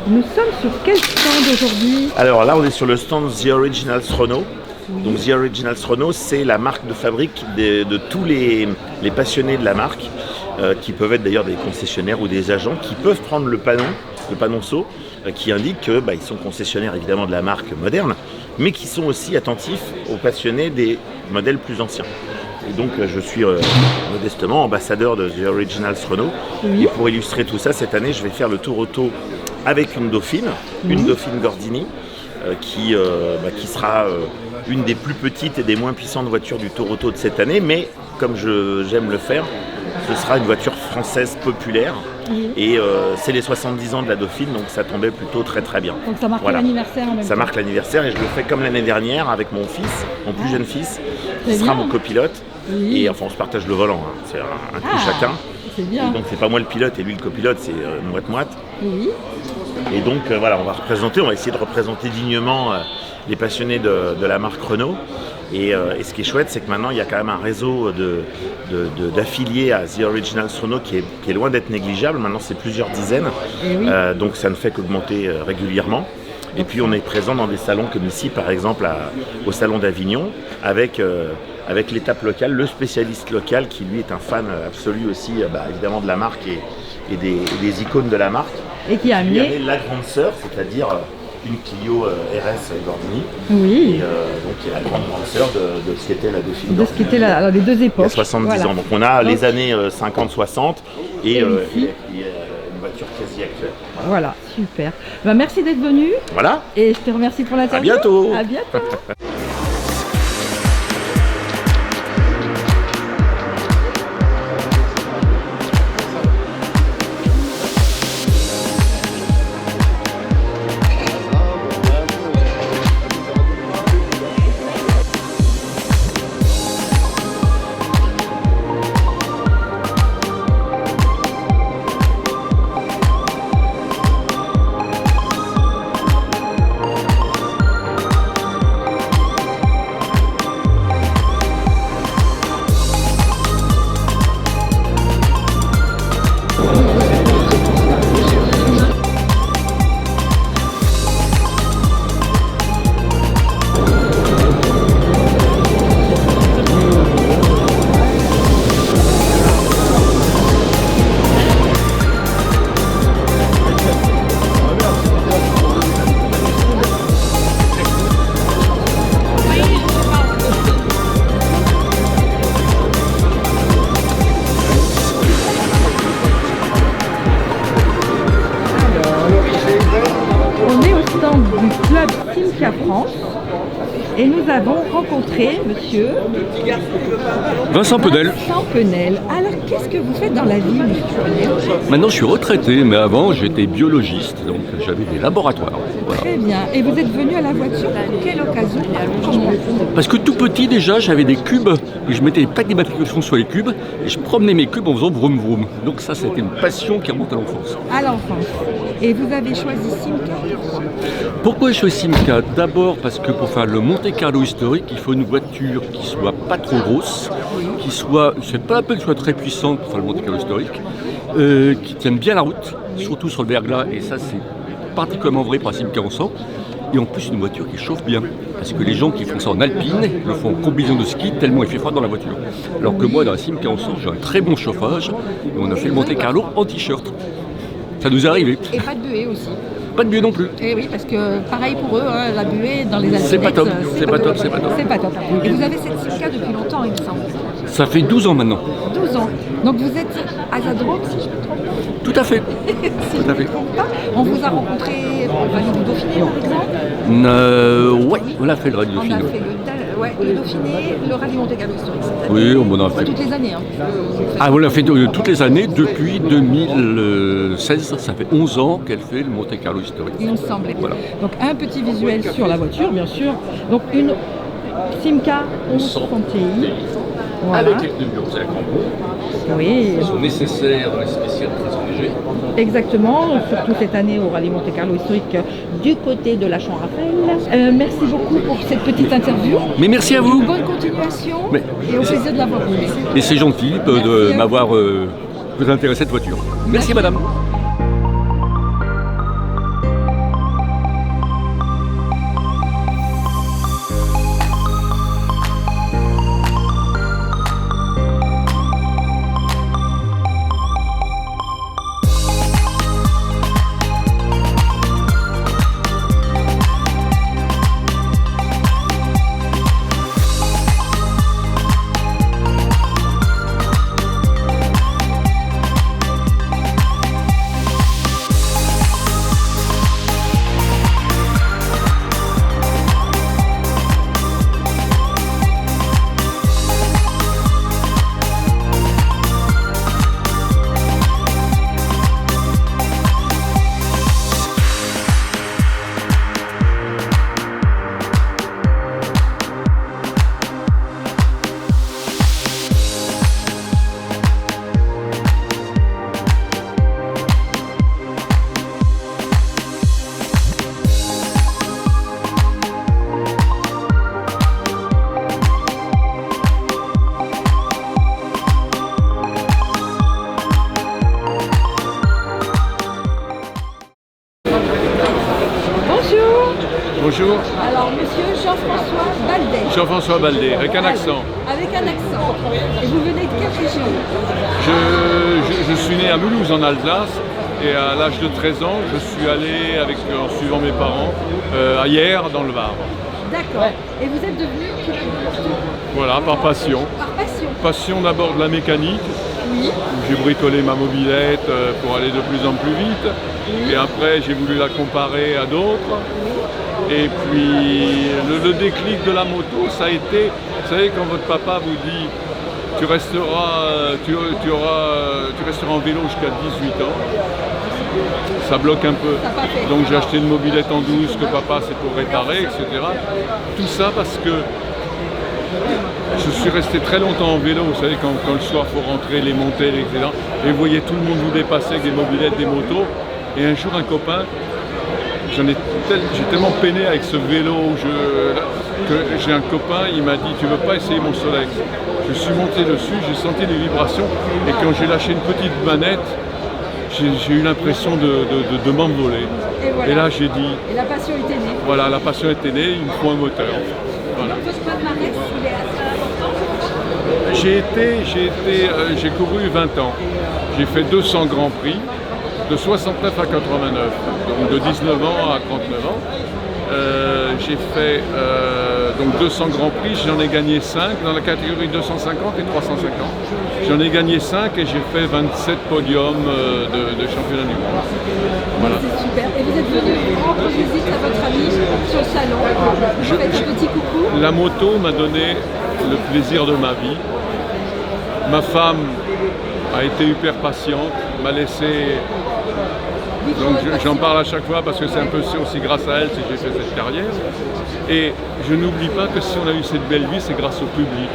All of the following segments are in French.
Alors, nous sommes sur quel stand aujourd'hui? Alors là, on est sur le stand The Originals Renault. Donc The Originals Renault, c'est la marque de fabrique de tous les passionnés de la marque, qui peuvent être d'ailleurs des concessionnaires ou des agents, qui peuvent prendre le panonceau, qui indique qu'ils sont concessionnaires évidemment de la marque moderne, mais qui sont aussi attentifs aux passionnés des modèles plus anciens. Et donc je suis modestement ambassadeur de The Originals Renault. Oui. Et pour illustrer tout ça, cette année, je vais faire le tour auto avec une Dauphine, une Dauphine Gordini, qui sera une des plus petites et des moins puissantes voitures du tour auto de cette année. Mais comme j'aime le faire, ce sera une voiture française populaire. Et c'est les 70 ans de la Dauphine, donc ça tombait plutôt très très bien. Donc ça marque l'anniversaire en même temps. Ça marque l'anniversaire et je le fais comme l'année dernière avec mon fils, mon plus jeune fils, qui sera mon copilote. Oui. Et enfin on se partage le volant, hein. C'est un coup chacun. C'est bien. Et donc c'est pas moi le pilote et lui le copilote, c'est moite-moite. Oui. Et donc voilà, on va essayer de représenter dignement les passionnés de la marque Renault. Et ce qui est chouette, c'est que maintenant il y a quand même un réseau d'affiliés à The Originals Renault qui est loin d'être négligeable. Maintenant c'est plusieurs dizaines, donc ça ne fait qu'augmenter régulièrement. Et puis on est présent dans des salons comme ici, par exemple au salon d'Avignon, avec l'étape locale, le spécialiste local qui lui est un fan absolu aussi évidemment de la marque et des icônes de la marque. Et qui a amené la grande sœur, c'est-à-dire une Clio RS Gordini. Oui. Et donc qui est la grande sœur de ce qu'était la Dauphine. De ce qui était les deux époques. Il y a 70 ans. Donc on a les années 50-60 et une voiture quasi actuelle. Voilà, super. Merci d'être venu. Voilà. Et je te remercie pour l'interview. À bientôt. À bientôt. Du club Simca France et nous avons rencontré monsieur Vincent Penel. Vincent Penel. Alors qu'est-ce que vous faites dans la vie, monsieur Penel? Maintenant je suis retraité, mais avant j'étais biologiste, donc j'avais des laboratoires. Voilà. Très bien. Et vous êtes venu à la voiture pour quelle occasion? Comment? Parce que tout petit déjà j'avais des cubes et je mettais des plaques d'immatriculation sur les cubes et je promenais mes cubes en faisant vroom vroom. Donc ça c'était une passion qui remonte à l'enfance. À l'enfance. Et vous avez choisi Simca? Pourquoi j'ai choisi Simca? D'abord parce que pour faire le Monte Carlo historique, il faut une voiture qui soit pas trop grosse, qui soit, c'est pas la peine qu'elle soit très puissante pour faire le Monte Carlo historique, qui tienne bien la route, surtout sur le verglas, et ça c'est particulièrement vrai pour la Simca 100. Et en plus une voiture qui chauffe bien, parce que les gens qui font ça en alpine le font en combinaison de ski tellement il fait froid dans la voiture. Alors que moi dans la Simca 100 j'ai un très bon chauffage, et on a fait le Monte Carlo en t-shirt. Ça nous est arrivé. Et pas de buée aussi. Pas de buée non plus. Et oui, parce que pareil pour eux, hein, la buée dans les Alpes. C'est pas top, c'est pas top. C'est pas top. Et vous avez cette Simca depuis longtemps, il me semble. Ça fait 12 ans maintenant. 12 ans. Donc vous êtes à Zadrome, si je me trompe pas. Tout à fait. Si je me trompe pas. On vous a rencontré au Rallye du Dauphiné, par exemple. Ouais, on a fait le Rallye du Dauphiné. On a fait le Dauphiné, le Rallye Monte Carlo historique. Oui, on en a fait. Toutes les années. Hein. Ah, on l'a fait toutes les années depuis 2016. Ça fait 11 ans qu'elle fait le Monte Carlo historique. Il me semblait. Voilà. Donc un petit visuel sur la voiture, bien sûr. Donc une Simca 1100 TI. Voilà. Avec les numéros à crampons. Oui. Qui sont nécessaires dans les spéciales très enneigées. Exactement, surtout cette année au Rallye Monte Carlo historique du côté de la Champ-Raphaël. Merci beaucoup pour cette petite interview. Mais merci à vous. Bonne continuation et au plaisir de l'avoir vu. Et c'est gentil de m'avoir intéressé à cette voiture. Merci madame. François Baldé, avec un accent. Avec un accent. Et vous venez de quelle région? Je suis né à Mulhouse en Alsace et à l'âge de 13 ans, je suis allé, en suivant mes parents, à Hyères dans le Var. D'accord. Et vous êtes devenu pilote? Voilà, par passion. Par passion. Passion d'abord de la mécanique, Oui. où j'ai bricolé ma mobilette pour aller de plus en plus vite. Et après, j'ai voulu la comparer à d'autres. Et puis, le déclic de la moto, ça a été, vous savez, quand votre papa vous dit tu resteras en vélo jusqu'à 18 ans, ça bloque un peu. Donc j'ai acheté une mobilette en 12 que papa c'est pour réparer, etc. Tout ça parce que je suis resté très longtemps en vélo, vous savez, quand le soir il faut rentrer, les montées, etc. Et vous voyez tout le monde vous dépasser avec des mobilettes, des motos. Et un jour, un copain, j'ai tellement peiné avec ce vélo que j'ai un copain, il m'a dit tu veux pas essayer mon Solex? Je suis monté dessus, j'ai senti les vibrations et quand j'ai lâché une petite manette, j'ai eu l'impression de m'envoler. Voilà. Et là j'ai dit... Et la passion était née. Voilà, la passion était née, il me faut un moteur. Voilà. Votre palmarès, il est assez important? J'ai couru 20 ans. J'ai fait 200 grands prix, de 69 à 89, donc de 19 ans à 39 ans. J'ai fait donc 200 grands prix, j'en ai gagné 5 dans la catégorie 250 et 350. J'en ai gagné 5 et j'ai fait 27 podiums de championnat du monde. Voilà. C'est super. Et vous êtes venu rendre visite à votre ami sur le salon. Vous faites un petit coucou. La moto m'a donné le plaisir de ma vie. Ma femme a été hyper patiente, m'a laissé... Donc j'en parle à chaque fois parce que c'est un peu aussi grâce à elle que j'ai fait cette carrière. Et je n'oublie pas que si on a eu cette belle vie, c'est grâce au public.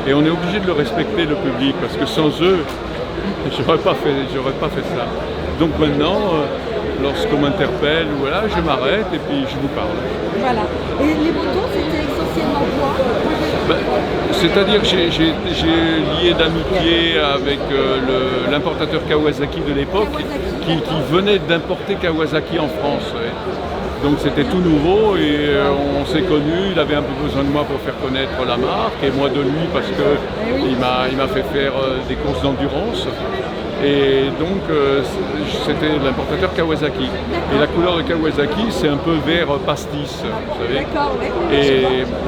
Et on est obligé de le respecter, le public, parce que sans eux, j'aurais pas fait ça. Donc maintenant, lorsqu'on m'interpelle, voilà, je m'arrête et puis je vous parle. Voilà. Et les motos, c'était essentiellement quoi? C'est-à-dire que j'ai lié d'amitié avec l'importateur Kawasaki de l'époque qui venait d'importer Kawasaki en France. Ouais. Donc c'était tout nouveau et on s'est connus, il avait un peu besoin de moi pour faire connaître la marque et moi de lui parce qu'il m'a fait faire des courses d'endurance. Et donc c'était l'importateur Kawasaki. Et la couleur de Kawasaki c'est un peu vert pastis, vous savez.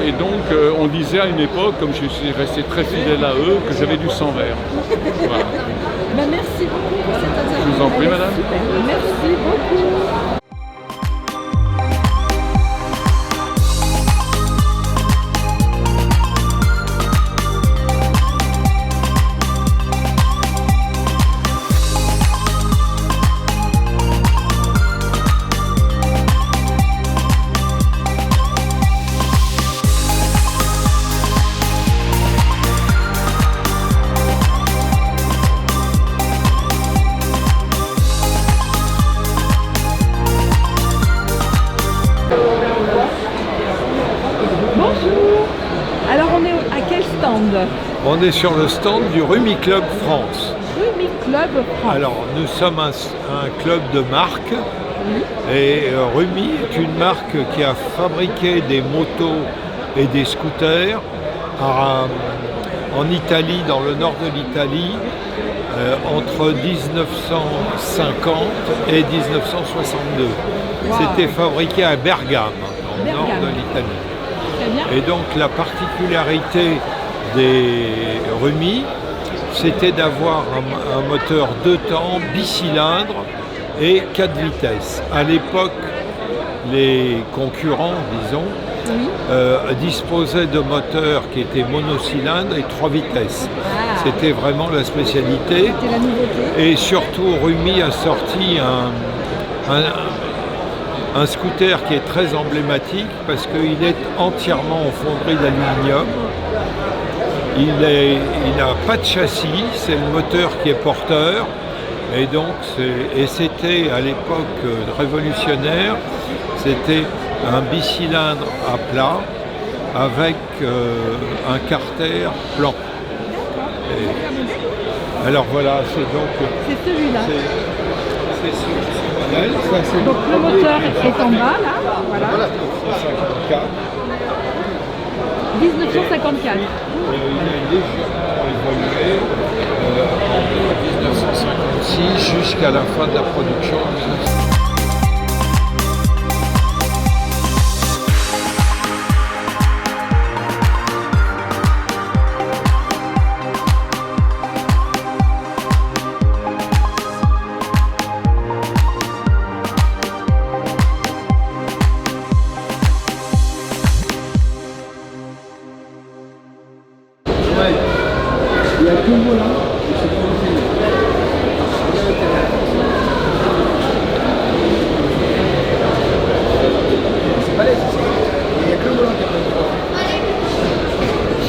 Et donc on disait à une époque, comme je suis resté très fidèle à eux, que j'avais du sang vert. Voilà. Merci beaucoup pour cette interview. Je vous en prie madame. Merci beaucoup. On est sur le stand du Rumi Club France. Rumi Club France. Alors, nous sommes un club de marque. Et Rumi est une marque qui a fabriqué des motos et des scooters en Italie, dans le nord de l'Italie, entre 1950 et 1962. Wow. C'était fabriqué à Bergame, dans le nord de l'Italie. Et donc la particularité des Rumi, c'était d'avoir un moteur 2 temps, bicylindre et 4 vitesses. À l'époque, les concurrents, disons, disposaient de moteurs qui étaient monocylindres et 3 vitesses. C'était vraiment la spécialité. C'était la nouveauté. Et surtout, Rumi a sorti un scooter qui est très emblématique parce qu'il est entièrement en fonderie d'aluminium. Il n'a pas de châssis, c'est le moteur qui est porteur. Et donc, c'était à l'époque révolutionnaire, c'était un bicylindre à plat avec un carter plan. Alors voilà, c'est donc... C'est celui-là. C'est ce modèle. Ça, donc le moteur est en bas, là. Voilà. 1954. Il a légèrement évolué en 1956 jusqu'à la fin de la production en 1956.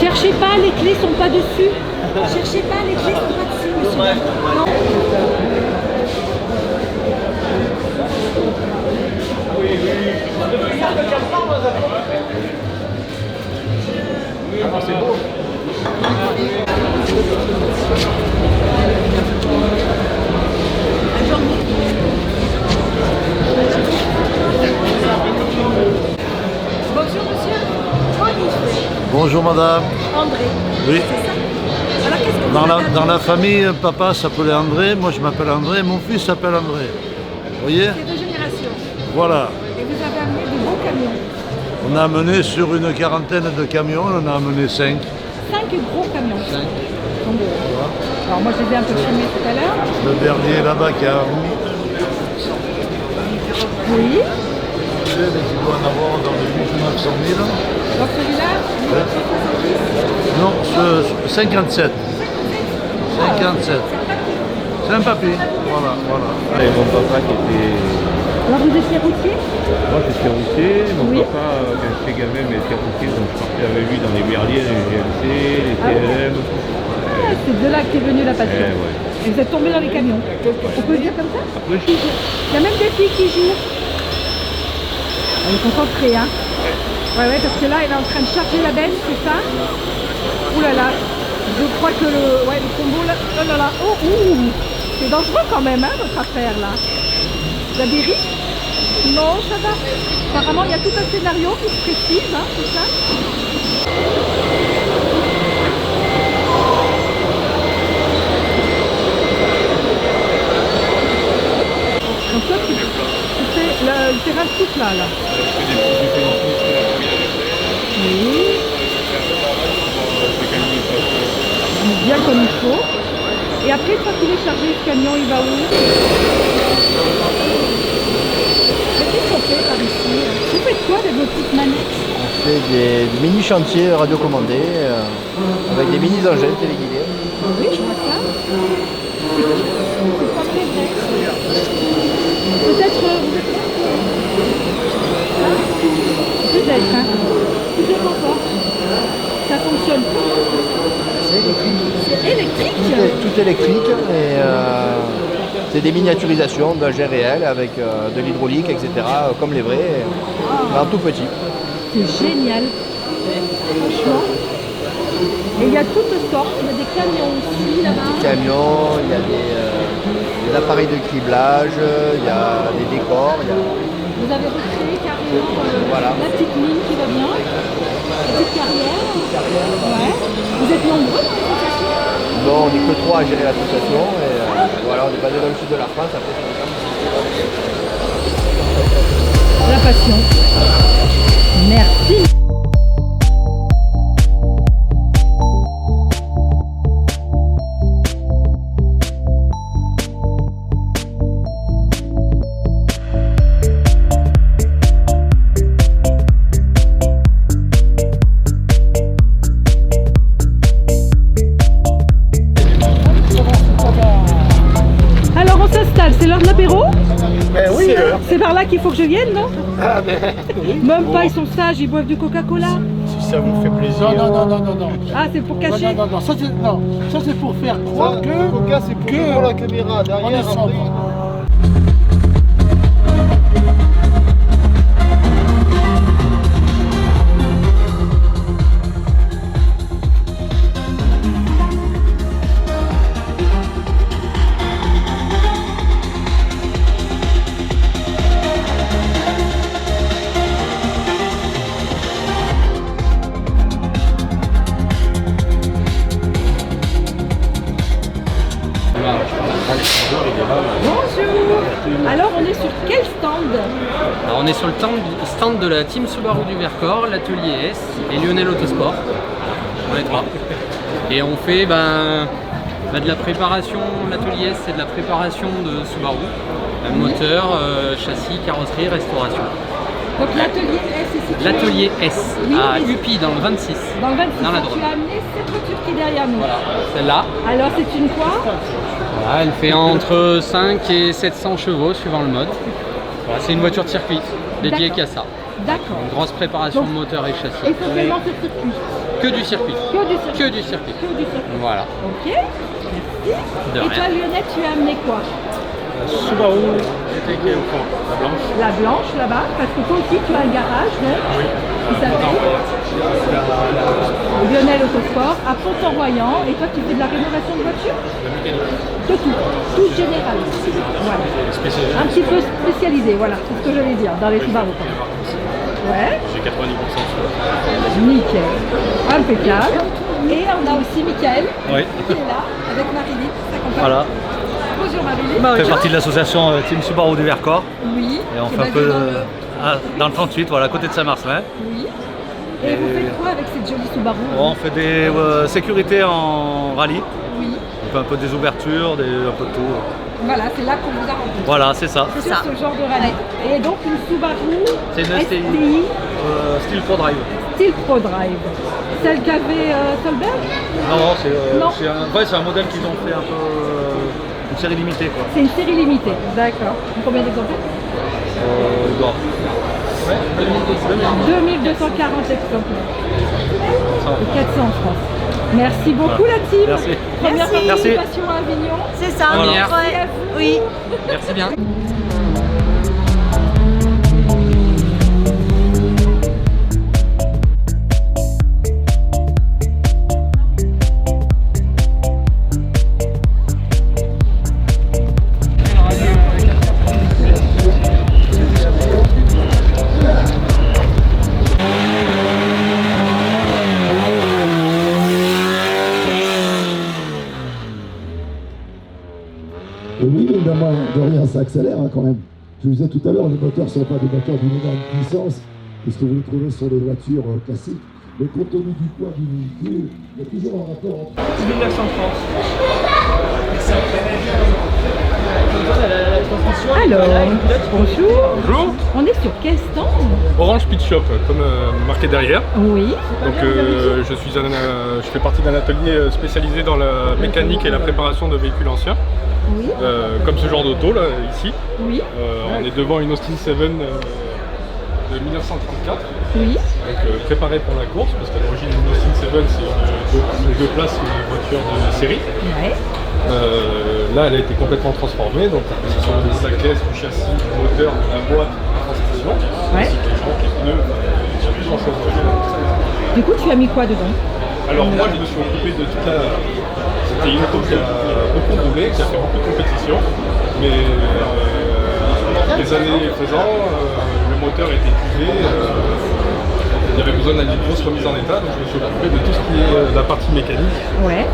Cherchez pas, les clés sont pas dessus. Cherchez pas, les clés sont pas dessus, monsieur. Non. Bonjour monsieur. Bonjour madame. André. Oui. C'est ça. Alors qu'est-ce que vous avez Dans la amené? famille, papa s'appelait André, moi je m'appelle André, mon fils s'appelle André. Vous voyez? C'est de génération. Voilà. Et vous avez amené de beaux camions. On a amené sur une quarantaine de camions, on en a amené 5. 5 gros camions. Alors moi je les ai un peu filmés tout à l'heure. Le dernier là-bas qui a mis. Oui. Il doit en avoir dans les 900 000. Donc celui-là, Non, 57. 57. C'est un papy. Voilà, voilà. Et mon papa qui était... alors vous étiez routier? Moi j'étais routier, mon Oui. papa quand j'étais gamin mais était routier donc je partais avec lui dans les merliers, les GMC, les Ah oui. TLM. Ah, c'est de là qu'est venue la passion. Ouais. Et vous êtes tombé dans les camions. On peut le dire comme ça? Après je Il y a même des filles qui jouent. Elle est concentrée, hein? Ouais, parce que là, elle est en train de charger la benne, c'est ça? Ouh là là, je crois que le combo là, oh là là, oh, ouh, c'est dangereux quand même, hein, votre affaire là. Vous avez des risques? Non, ça va. Apparemment, il y a tout un scénario qui se précise, hein, c'est ça? Donc toi, tu fais le terrain de foot là. Oui. Bien comme il faut. Et après, quand il est chargé, ce camion, il va où? Mais qu'est-ce qu'on fait par ici? Vous faites quoi avec vos petites manettes? On fait des mini-chantiers radiocommandés avec des mini-engins téléguidés. Oui, je vois ça. C'est pas très vrai. Peut-être vous êtes là? Ah, peut-être, hein. Tout est confort. Ça fonctionne comment? C'est électrique. C'est électrique? Tout électrique et c'est des miniaturisations d'engins réels avec de l'hydraulique, etc. Comme les vrais, mais en tout petit. C'est génial. Franchement. Et il y a toutes sortes. Il y a des camions aussi là-bas. Des camions, il y a des appareils de criblage, il y a des décors. Vous avez recréé carrément Voilà. la petite mine qui va bien. La petite carrière. Ouais. Vous êtes nombreux dans l'association? Non, on n'est que 3 à gérer l'association et voilà, on est basé dans le sud de la France. Après, La passion. Merci. Alors on s'installe, c'est l'heure de l'apéro? Oui, C'est par là qu'il faut que je vienne, non? Même pas, ils sont sages, ils boivent du Coca-Cola. si ça vous fait plaisir. Non. Ah, c'est pour cacher? Non. Ça c'est pour faire croire que c'est pour la caméra on est sobre. Bonjour. Alors on est sur quel stand? Alors, on est sur le stand de la team Subaru du Vercors, l'atelier S et Lionel Autosport. On est trois. Et on fait de la préparation, l'atelier S c'est de la préparation de Subaru. Moteur, châssis, carrosserie, restauration. Donc l'atelier S est situé... L'atelier S, Oui, à mais- UPI dans le 26. Dans le 26, Dans la tu Drôme. as amené cette voiture qui est derrière nous. Voilà, celle-là. Alors c'est une quoi? Voilà, elle fait entre 5 et 700 chevaux suivant le mode. Voilà, c'est une voiture de circuit, dédiée qu'à ça. D'accord. Une grosse préparation Donc, de moteur et châssis. Essentiellement ce circuit. Que du circuit. Que du circuit. Que du circuit. Que du circuit. Voilà. Ok, merci. De Et rien. toi Lionel, tu as amené quoi? Subaru GT qui est au fond, la blanche. La blanche là-bas, parce que toi aussi tu as un garage, donc, qui s'appelle Lionel Autosport à Pont-en-Royan. Et toi tu fais de la rénovation de voiture? La mécanique. De tout général. Voilà. Un petit peu spécialisé, voilà, c'est ce que j'allais dire, dans les Subaru. Ouais, J'ai 90% de nickel, impeccable. Et on a aussi Mickaël Oui. qui est là avec Marie-Lise, sa compagne. Voilà, Bonjour Marie-Lise. on fait partie de l'association Team Subaru du Vercors Oui. et on qui est fait un basée peu dans dans le 38, voilà, à côté de Saint-Marcelin. Oui. Et vous faites quoi avec cette jolie Subaru? On fait des sécurités en rallye, Oui. on fait un peu des ouvertures, un peu de tout. Voilà, c'est là qu'on vous a rencontré. Voilà, c'est ça. C'est ça. Ce genre de rallye. Et donc une Subaru C'est une STI. Style Pro Drive. Style Pro Drive. Celle qu'avait Solberg? Non, Non. c'est un modèle qu'ils ont fait un peu une série limitée quoi. C'est une série limitée. D'accord. Combien d'exemplaires? Il doit- 2240 exemplaires. Et 400 en France. Merci beaucoup la team. Merci. Première Merci. participation à Avignon. C'est ça, Première. Merci à vous. Oui. Merci bien. Oui, évidemment, de rien, ça accélère hein, quand même. Je vous disais tout à l'heure, les moteurs ne sont pas des moteurs d'une énorme puissance, puisque vous les trouvez sur les voitures classiques. Mais compte tenu du poids du véhicule, il y a toujours un rapport entre... 1930. Alors, bonjour. Bonjour. On est sur quel stand? Orange Pit Shop, comme marqué derrière. Oui. Donc je fais partie d'un atelier spécialisé dans la mécanique et la préparation de véhicules anciens. Oui. Comme ce genre d'auto là, ici. Oui. On est devant une Austin 7 de 1934. Oui. Donc préparée pour la course, parce qu'à l'origine une Austin 7 c'est une deux places, une voiture de série. Ouais. Là elle a été complètement transformée, donc que ce soit au niveau de la caisse, du châssis, du moteur, de la boîte, de la transmission, Ouais. ainsi que les jantes, les pneus, il y a plus grand chose. Du coup, tu as mis quoi dedans? Alors moi je me suis occupé de toute la... C'était une auto qui a beaucoup roulé, qui a fait beaucoup de compétitions, mais les années faisant, le moteur était usé, il y avait besoin d'une grosse remise en état, donc je me suis occupé de tout ce qui est la partie mécanique. Ouais.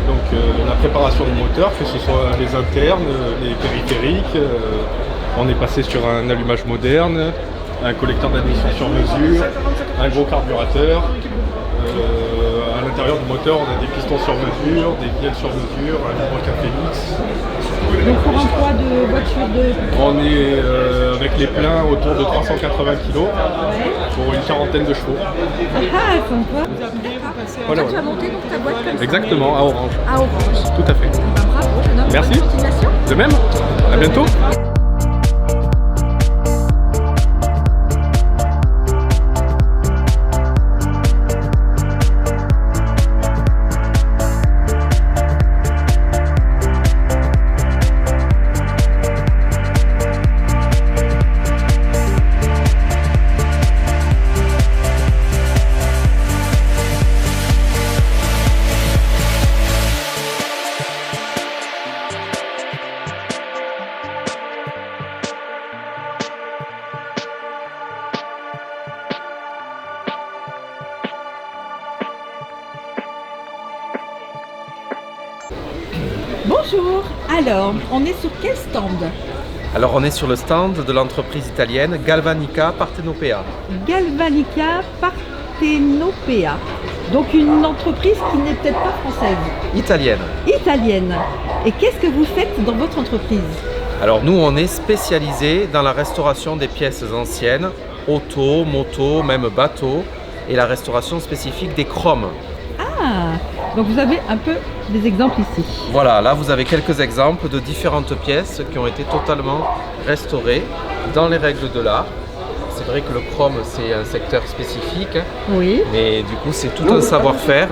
Donc la préparation du moteur, que ce soit les internes, les périphériques, on est passé sur un allumage moderne, un collecteur d'admission sur mesure, un gros carburateur. À l'intérieur du moteur, on a des pistons sur mesure, des bielles sur mesure, un requin Phoenix. Donc pour un poids de voiture de... On est avec les pleins autour de 380 kg pour une quarantaine de chevaux. Ah, sympa. Voilà, Toi, tu as monté donc ta boîte comme ça? exactement, à Orange. À Orange. Tout à fait. Bravo, jeune homme. Merci. Bonne continuation. De même, à bientôt. Bonjour. Alors, on est sur quel stand? Alors on est sur le stand de l'entreprise italienne Galvanica Partenopea. Galvanica Partenopea. Donc une entreprise qui n'est peut-être pas française. Italienne. Italienne. Et qu'est-ce que vous faites dans votre entreprise? Alors nous on est spécialisé dans la restauration des pièces anciennes, auto, moto, même bateau, et la restauration spécifique des chromes. Ah, donc vous avez un peu des exemples ici. Voilà, là vous avez quelques exemples de différentes pièces qui ont été totalement restaurées dans les règles de l'art. C'est vrai que le chrome c'est un secteur spécifique, oui. Mais du coup c'est tout un savoir-faire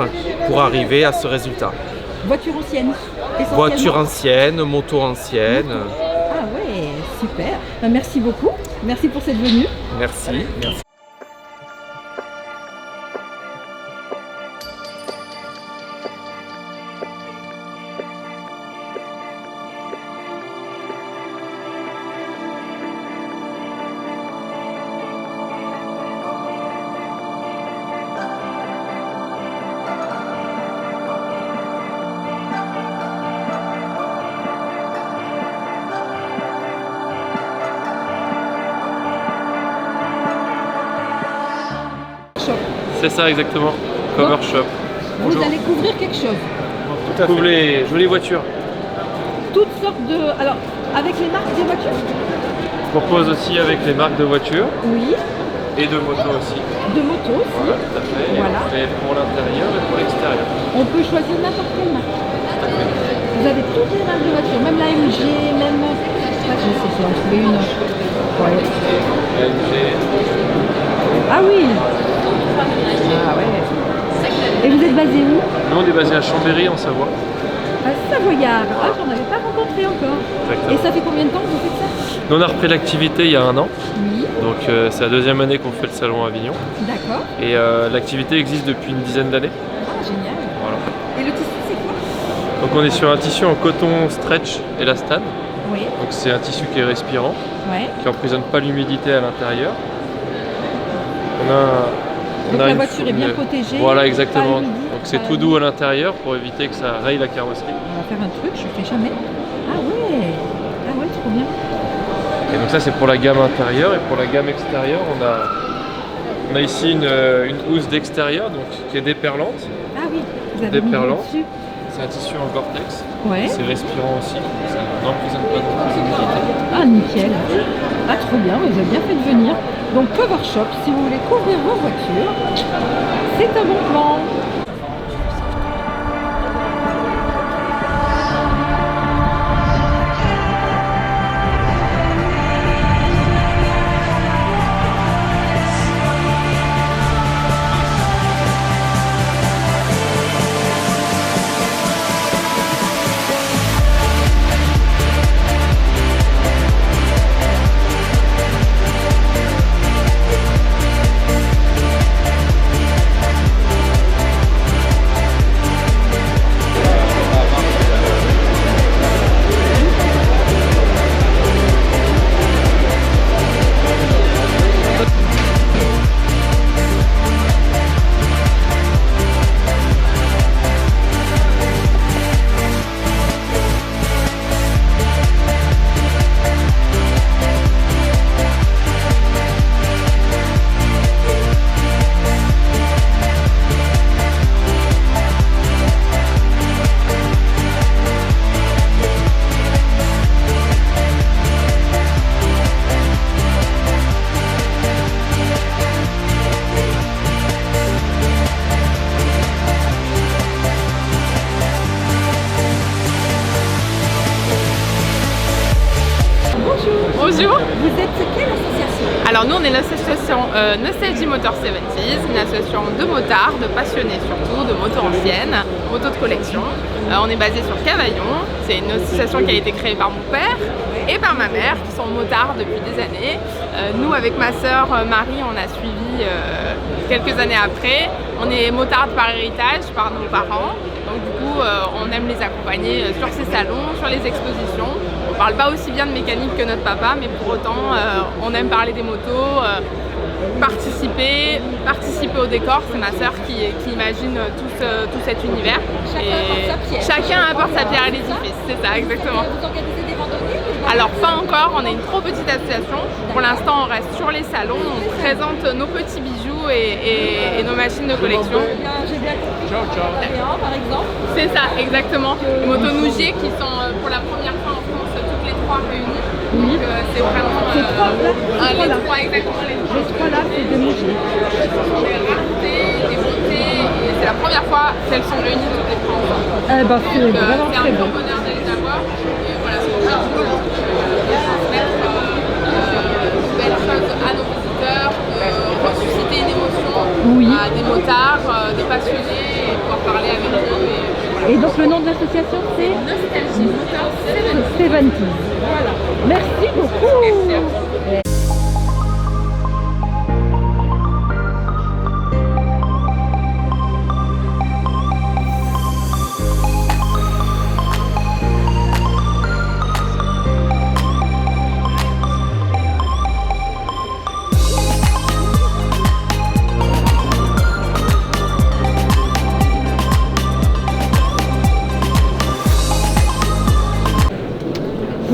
pour arriver à ce résultat. Voiture ancienne. Voiture ancienne, moto ancienne. Ah ouais, super. Ben, merci beaucoup. Merci pour cette venue. Merci. Merci. C'est ça exactement, Cover Shop. Vous allez couvrir quelque chose. Tout à fait. Couvre les jolies voitures. Toutes sortes de... Alors, avec les marques des voitures? Je propose aussi avec les marques de voitures. Oui. Et de motos aussi. De motos aussi. Voilà, tout à fait. Voilà. Et pour l'intérieur et pour l'extérieur. On peut choisir n'importe quelle marque. Vous avez toutes les marques de voitures, même la MG, même... Ah, je sais, si on trouvait une. Ouais. La MG. Ah oui. Ah ouais. Et vous êtes basé où? Nous on est basé à Chambéry en Savoie. À Savoyard. Ah, j'en avais pas rencontré encore. Exactement. Et ça fait combien de temps que vous faites ça? Nous on a repris l'activité il y a 1 an. Oui. Donc c'est la 2e année qu'on fait le salon à Avignon. D'accord. Et l'activité existe depuis une dizaine d'années. Ah, génial. Voilà. Et le tissu c'est quoi? Donc on est sur un tissu en coton stretch élastane. Oui. Donc c'est un tissu qui est respirant, Ouais. qui n'emprisonne pas l'humidité à l'intérieur. Donc la voiture est bien protégée. Voilà, exactement. Pas humide, Donc c'est pas tout doux à l'intérieur pour éviter que ça raye la carrosserie. On va faire un truc, je fais jamais. Ah ouais, trop bien. Et donc ça c'est pour la gamme intérieure, et pour la gamme extérieure on a ici une housse d'extérieur donc qui est déperlante. Ah oui, vous avez mis dessus. C'est un tissu en Gore-Tex. Ouais. C'est respirant aussi, ça n'emprisonne pas l'humidité. Ah nickel. Ah trop bien, vous avez bien fait de venir. Donc Cover Shop, si vous voulez couvrir vos voitures, c'est un bon plan. Bonjour. Vous êtes quelle association? Alors nous on est l'association Nostalgie Motor 70s, une association de motards, de passionnés surtout, de motos anciennes, motos de collection. On est basé sur Cavaillon, c'est une association qui a été créée par mon père et par ma mère qui sont motards depuis des années. Nous avec ma sœur Marie on a suivi quelques années après. On est motards par héritage par nos parents, donc du coup on aime les accompagner sur ces salons, sur les expositions. On parle pas aussi bien de mécanique que notre papa, mais pour autant on aime parler des motos. participer au décor. C'est ma sœur qui imagine tout cet univers. Chacun apporte sa pierre à l'édifice, c'est ça exactement. Vous organisez des randonnées? Alors pas encore, on est une trop petite association. Pour l'instant on reste sur les salons, on présente nos petits bijoux et nos machines de collection. J'ai bien compris. Par exemple. C'est ça, exactement. Les motos Nougier qui sont pour la première fois en France toutes les trois réunies. Donc c'est vraiment Ces trois là, les trois exactement les trois. Les trois là, c'est de Nougier. Ce sont des raretés, des beautés et c'est la première fois qu'elles sont réunies toutes les trois ensemble. Eh ben c'est vraiment C'est très un bon. grand bonheur de les avoir. Et voilà, c'est pour ça que je veux transmettre de belles choses à nos visiteurs, ressusciter une émotion à des motards, des passionnés et pouvoir parler avec eux. Et donc le nom de l'association c'est Nostalgie Motor 70. Voilà. Merci beaucoup.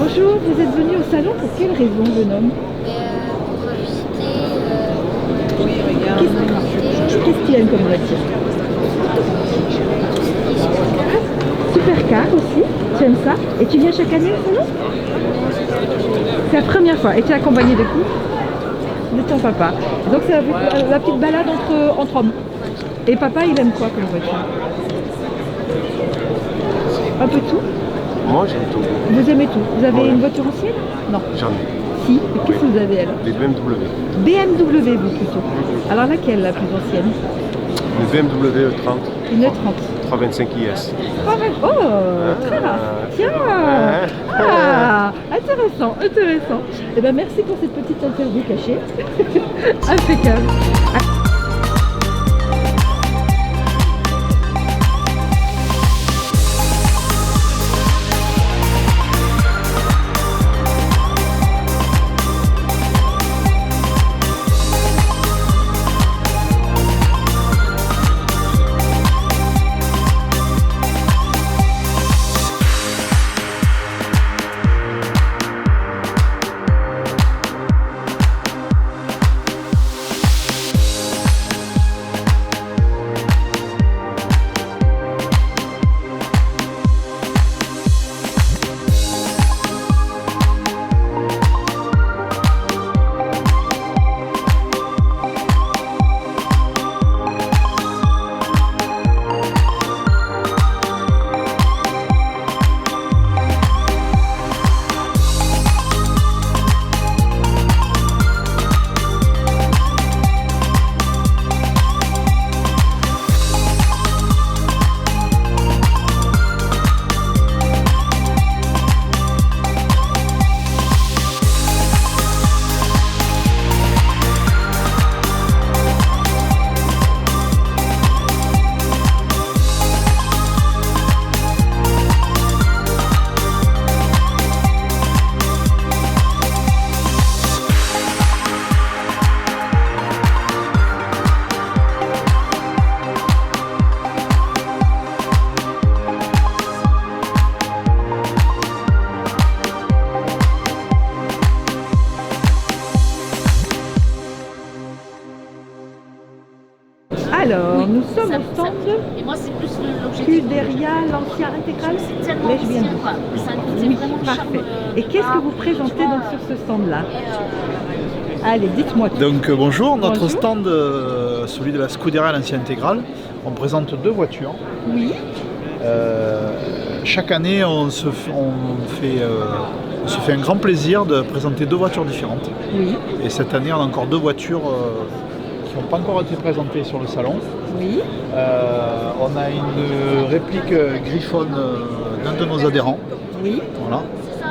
Bonjour, vous êtes venu au salon pour quelle raison, jeune homme? Pour visiter. Qu'est-ce qu'il aime comme voiture? Supercar aussi, tu aimes ça? Et tu viens chaque année au salon? C'est la première fois. Et tu es accompagné de qui? De ton papa. Donc c'est la petite balade entre hommes. Et papa, il aime quoi comme voiture? Un peu tout? Moi j'aime tout. Vous aimez tout? Vous avez une voiture ancienne? Non. J'en ai. Si. Et qu'est-ce que vous avez alors? Les BMW. BMW vous plutôt. Alors laquelle la plus ancienne? Le BMW E30. Une E30. 325 IS. Oh, très rare. Tiens. Ah, intéressant, intéressant. Eh ben merci pour cette petite interview cachée. Impeccable. Alors, nous sommes au stand Et moi, c'est plus l'objectif. Scuderia, l'ancien intégral. C'est tellement L'ai-je bien ancien, dit? quoi. Ça a un côté Oui, vraiment parfait. charme, Et qu'est-ce que vous présentez donc sur ce stand-là? Allez, dites-moi tout. Donc bonjour, notre Bonjour. stand, celui de la Scuderia, l'ancien intégral, on présente deux voitures. Oui. Chaque année, on se fait un grand plaisir de présenter deux voitures différentes. Oui. Et cette année, on a encore deux voitures qui n'ont pas encore été présentées sur le salon. Oui. On a une réplique Griffon d'un de nos adhérents. Oui. Voilà.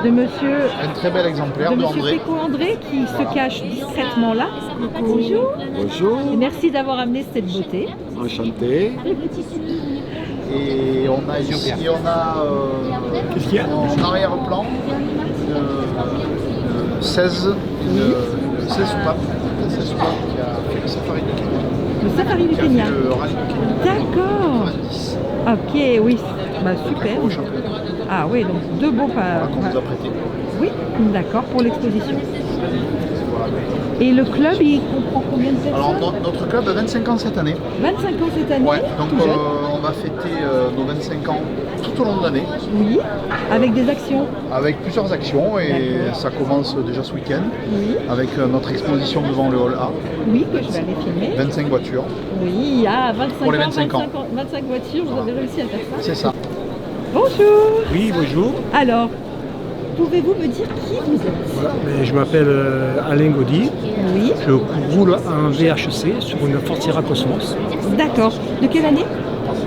De monsieur. Un très bel exemplaire de monsieur André. Péco André qui se cache discrètement là. Bonjour. Bonjour. Et merci d'avoir amené cette beauté. Enchanté. Et on a ici, Qu'est-ce qu'il y a en arrière-plan une 16, C'est Soupap qui a fait le safari du Kenya. Le safari du Qui a Kenya. fait le rallye du Kenya. D'accord. 90. Ok, oui. Bah, super. Ah oui, donc deux beaux pas. Qu'on vous a prêté. Oui, d'accord, pour l'exposition. Et le club, il comprend combien de personnes? Alors notre club a 25 ans cette année. 25 ans cette année. Ouais, donc tout jeune. on va fêter nos 25 ans tout au long de l'année. Oui, avec des actions. Avec plusieurs actions et ça commence déjà ce week-end. Oui. Avec notre exposition devant le hall A. Oui, que je vais aller filmer. 25 voitures. Oui, ah, 25 Pour les ans, 25 ans. 25 voitures, vous avez réussi à faire ça? C'est ça. Bonjour. Oui, bonjour. Alors, pouvez-vous me dire qui vous êtes? Je m'appelle Alain Gaudy. Oui. Je roule en VHC sur une Ford Sierra Cosmos. D'accord. De quelle année?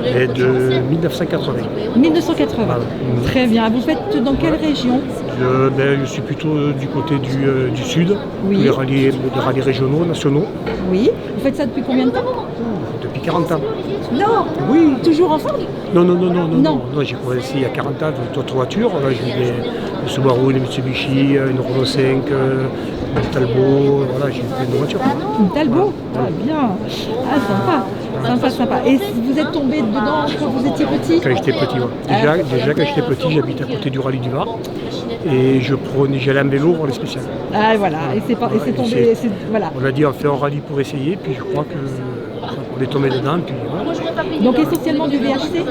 Et de 1980. 1980. Voilà. Très bien. Vous faites dans quelle région? Je suis plutôt du côté du sud, Oui. les rallyes régionaux, nationaux, Oui. Vous faites ça depuis combien de temps? depuis 40 ans. Non. Oui. Toujours ensemble? Non, j'ai commencé il y a 40 ans avec d'autres voitures. Là, j'ai eu le Subaru, les Mitsubishi, une Renault 5, une Talbot, voilà, j'ai eu plein de voitures. Une Talbot? Ah, bien. Ah, sympa. Sympa. Et vous êtes tombé dedans quand vous étiez petit? Quand j'étais petit, ouais. Déjà quand j'étais petit, j'habitais à côté du rallye du Var. Et j'allais en vélo voir les spéciales. Ah voilà, et c'est tombé, voilà. On a dit on fait un rallye pour essayer, puis je crois qu'on est tombé dedans. Puis, voilà. Donc essentiellement du VHC?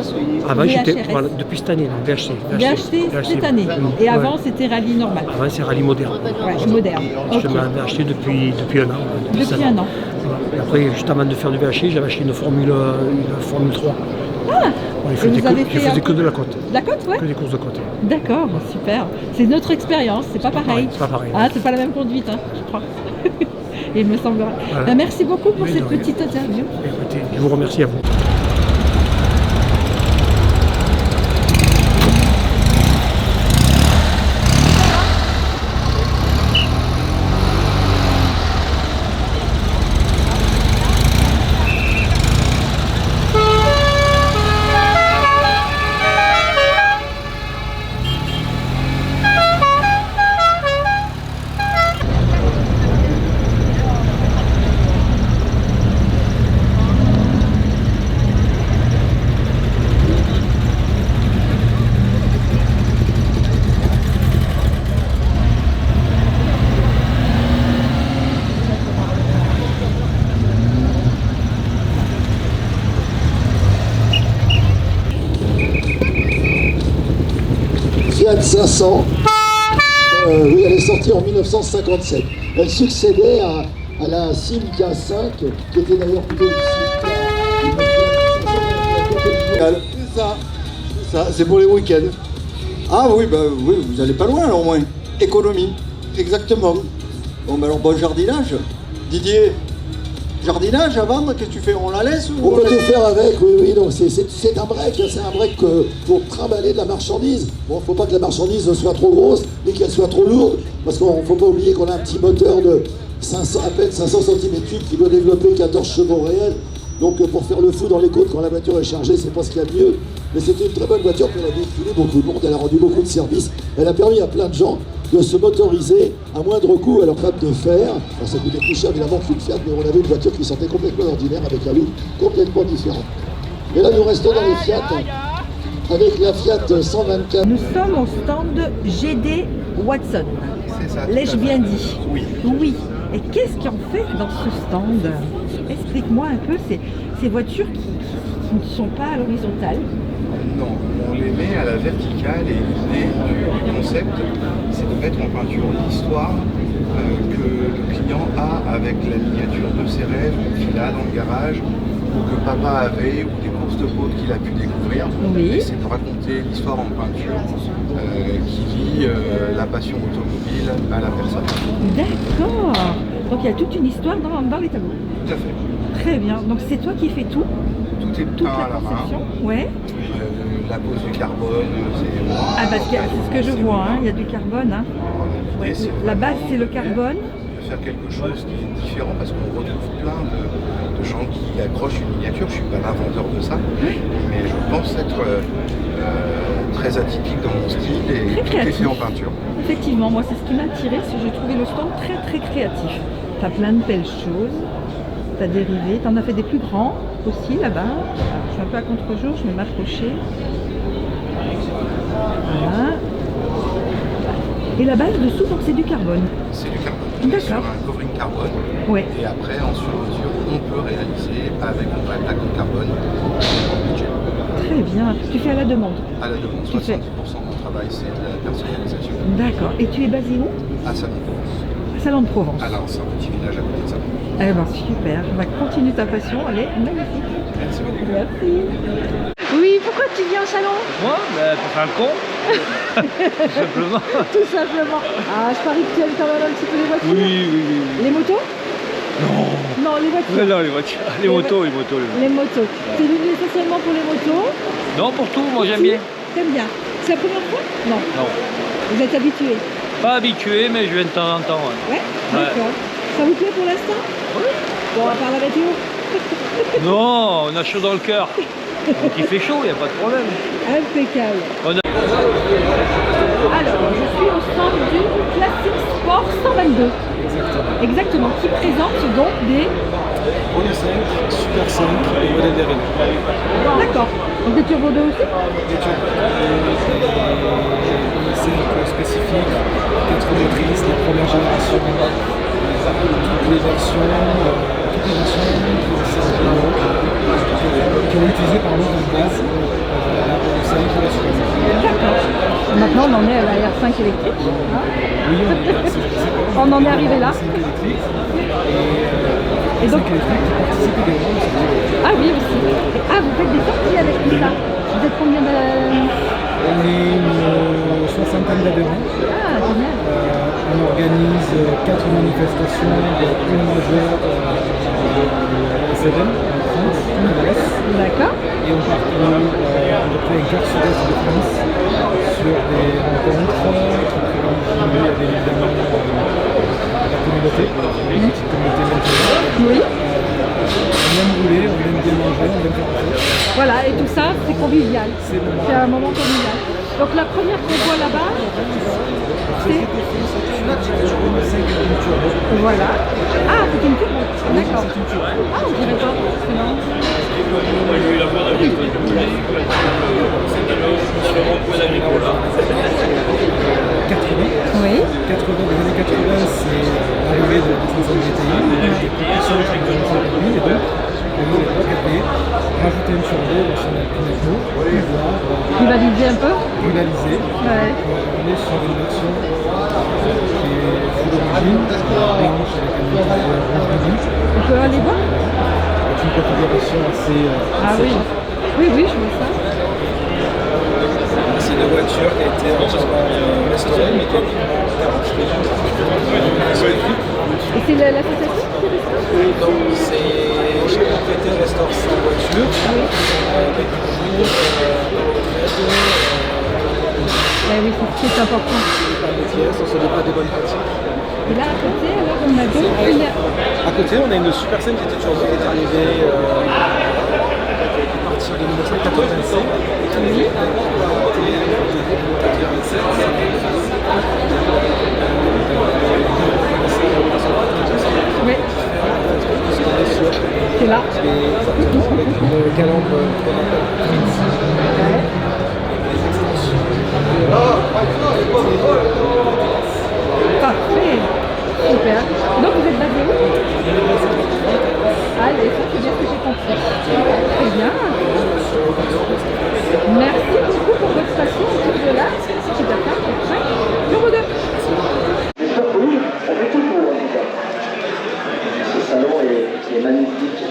Avant voilà, depuis cette année, non, VHC. VHC cette année. Et avant c'était rallye normal? Avant c'est rallye moderne. Ouais, moderne. Je m'avais acheté depuis un an. Depuis un an. Voilà. Et après, juste avant de faire du VHC, j'avais acheté une Formule 3. Ah, je faisais que de la côte. La côte, ouais. Que des courses de côte. D'accord, super. C'est notre expérience, c'est pas pareil. C'est pas pareil. Ah, c'est pas la même conduite, hein, je crois. Il me semblera. Voilà. Ben, merci beaucoup pour cette petite interview. Écoutez, je vous remercie à vous. Fiat 500, oui, elle est sortie en 1957. Elle succédait à la Simca 5, qui était d'ailleurs plutôt une Simca. C'est ça, c'est pour les week-ends. Ah oui, oui, vous allez pas loin alors au moins. Économie, exactement. Bon, ben alors bon jardinage. Didier, jardinage à vendre, qu'est-ce que tu fais? On la laisse ou on peut tout faire avec, oui, donc c'est un break pour trimballer de la marchandise. Bon, faut pas que la marchandise soit trop grosse et qu'elle soit trop lourde, parce qu'on faut pas oublier qu'on a un petit moteur de à peine 500 cm3 qui doit développer 14 chevaux réels. Donc pour faire le fou dans les côtes quand la voiture est chargée, c'est pas ce qu'il y a de mieux. Mais c'était une très bonne voiture, puis elle a véhiculé beaucoup de monde, elle a rendu beaucoup de services. Elle a permis à plein de gens de se motoriser à moindre coût à leur table de fer. Alors ça coûtait plus cher évidemment qu'une Fiat, mais on avait une voiture qui sortait complètement ordinaire avec un look complètement différent. Et là nous restons dans les Fiat avec la Fiat 124. Nous sommes au stand GD Watson. C'est ça. L'ai-je bien dit? Oui. Oui. Et qu'est-ce qu'on fait dans ce stand? Explique-moi un peu ces voitures qui ne sont pas à l'horizontale. Non, on les met à la verticale et l'idée du concept, c'est de mettre en peinture l'histoire que le client a avec la miniature de ses rêves qu'il a dans le garage, ou que papa avait, ou des courses de côte qu'il a pu découvrir. Oui. Et c'est de raconter l'histoire en peinture qui lie la passion automobile à la personne. D'accord. Donc il y a toute une histoire dans les tableaux. Tout à fait. Très bien. Donc c'est toi qui fais tout? Tout est Toute peint la à la main. conception? Ouais. La pose du carbone, c'est moi. Ah bah c'est ce que je vois, hein. Il y a du carbone. Hein. L'idée, c'est La base vraiment c'est le carbone. de faire quelque chose qui est différent parce qu'on retrouve plein de gens qui accrochent une miniature. Je ne suis pas l'inventeur de ça, mais je pense être très atypique dans mon style et Très tout est fait créatif. en peinture. Effectivement, moi c'est ce qui m'a attiré, c'est que j'ai trouvé le stand très très créatif. Tu as plein de belles choses, tu as dérivé, tu en as fait des plus grands aussi là-bas. Alors, je suis un peu à contre-jour, je vais m'approcher. Voilà. Et la base dessous, donc c'est du carbone. C'est du carbone. On est sur D'accord. un covering carbone. Ouais. Et après, en sur-mesure, on peut réaliser avec une vraie plaque de carbone en budget. Très bien. Tu fais à la demande. À la demande, 70% de mon travail, c'est de la personnalisation. D'accord. Et tu es basé où? À Salon-de-Provence. À Salon-de-Provence. Alors, c'est un petit village à côté de Salon. Eh ben super. Bah, continue ta passion, elle est magnifique. Merci beaucoup. Merci. Oui, pourquoi tu viens au salon? Moi, pour faire le con. Tout simplement. Tout simplement. Ah, je parie que tu aimes quand même un petit peu les voitures. Oui. Les motos? Non. Non, les voitures. Non, les voitures. Les motos. Les motos. T'es venu essentiellement pour les motos? Non, pour tout, moi j'aime bien. T'aimes bien. C'est la première fois? Non. Non. Vous êtes habitué? Pas habitué, mais je viens de temps en temps. Ouais. D'accord. Ça vous plaît pour l'instant? Oui. Bon, à part la météo? Non, on a chaud dans le cœur. Donc il fait chaud, il n'y a pas de problème. Impeccable. On a... Alors, je suis au stand du Classic Sport 122. Exactement. Qui présente donc des... Renault 5, Super 5 et modèle dérivé. D'accord. Donc des Turbo 2 aussi? Des Turbo 5 spécifiques, 4 motrices, la première génération, toutes les versions qui ont utilisé par l'autre de base, la Renault 5 et la Super 5. D'accord. Maintenant, on en est à la R5 électrique. Hein? Oui, on en est arrivé là. Et donc, électrique qui participe également au circuit. Ah oui, aussi. Ah, vous faites des sorties avec tout ça. Vous êtes combien de... On est une soixantaine d'adhérents. Ah, génial. On organise 4 manifestations, une majeure à Seven, en France, en Bresse. D'accord. Et on parcourt à peu près un quart sud-est de France sur des rencontres qui privilégient bien évidemment la communauté, les petites communautés maintenant. Oui. On aime rouler, on aime bien manger, on aime faire la fête. Voilà, et tout ça, c'est convivial. C'est un moment convivial. Donc la première qu'on voit là-bas, c'est... Voilà. Ah, c'est une turbo. D'accord. Ah, on dirait pas. Non. Oui. 80, les années 80, c'est l'arrivée de la 500 GTI, des propulsions avec des 500 et donc, on a l'époque avait rajouté une turbo sur la Pinacno pour pouvoir rivaliser un peu. Rivaliser. Ouais. On est sur une version qui est full origine, blanche avec un moteur rouge midi. On peut aller voir? Avec une configuration assez... Ah oui. Oui, je vois ça. C'est une voiture qui a été restaurée, mais qui a été Et c'est l'association qui restaure? Non, c'est... J'ai complété restaure sa voiture, mais toujours oui, c'est important. Les pièces, on se donne pas des bonnes pratiques. Et là, à côté, alors, on a donc une... À côté, on a une Super 5 qui était turbo, qui est arrivée à partir de 1987. Oui. Oui. C'est là. Avec une calandre Parfait. Super. Donc vous êtes basé où? Allez, ça c'est bien ce que j'ai compris. Très bien. Merci beaucoup pour votre passion autour de là. C'est d'accord, c'est prêt. Numéro 2. Ce salon est magnifique.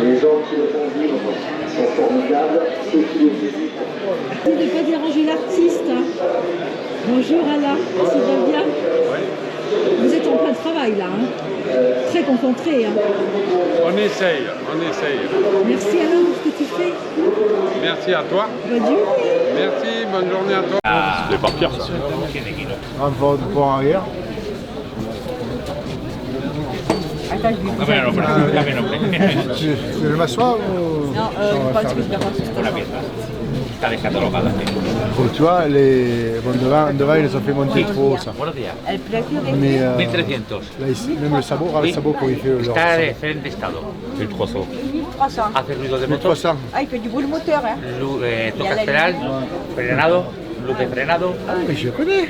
Les gens qui le font vivre sont formidables. Ceux qui le visitent. Vous ne pas déranger l'artiste. Bonjour Alain, ça va bien? Vous êtes en plein travail là, hein? Très concentré. Hein? On essaye. Merci Alain pour ce que tu fais. Merci à toi. Bonne journée. Merci, bonne journée à toi. Je vais partir ça. Un pont arrière. Tu veux m'asseoir ou... Non, parce que je vais pas. está descatalogada. Bon, tu vois, devant, ils les ont fait monter trop, ça. El precio de 1300. Là, ici, même le sabot, le sabot pour y faire Está en excelente estado, el trozo. 1300. Hace ruido de motor. 1300. Ah, il fait du bruit le moteur, hein. Toca esperar, frenado, luz de frenado. Ah, mais je connais.